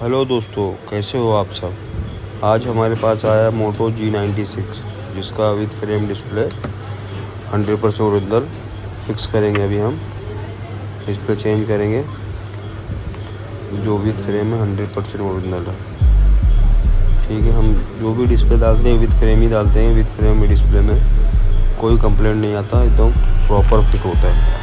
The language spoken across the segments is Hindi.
हेलो दोस्तों, कैसे हो आप सब। आज हमारे पास आया मोटो G96 जिसका with frame display 100% original fix करेंगे। अभी हम डिस्प्ले चेंज करेंगे। जो विद फ्रेम है 100% ओरिजिनल है। ठीक है, हम जो भी डिस्प्ले डालते हैं विद फ्रेम ही डालते हैं। विद फ्रेम में डिस्प्ले में कोई कंप्लेंट नहीं आता, एकदम प्रॉपर फिट होता है।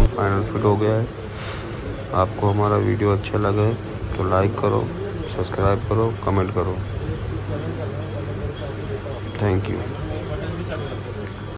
फाइनल फिट हो गया है। आपको हमारा वीडियो अच्छा लगे तो लाइक करो, सब्सक्राइब करो, कमेंट करो। Thank you.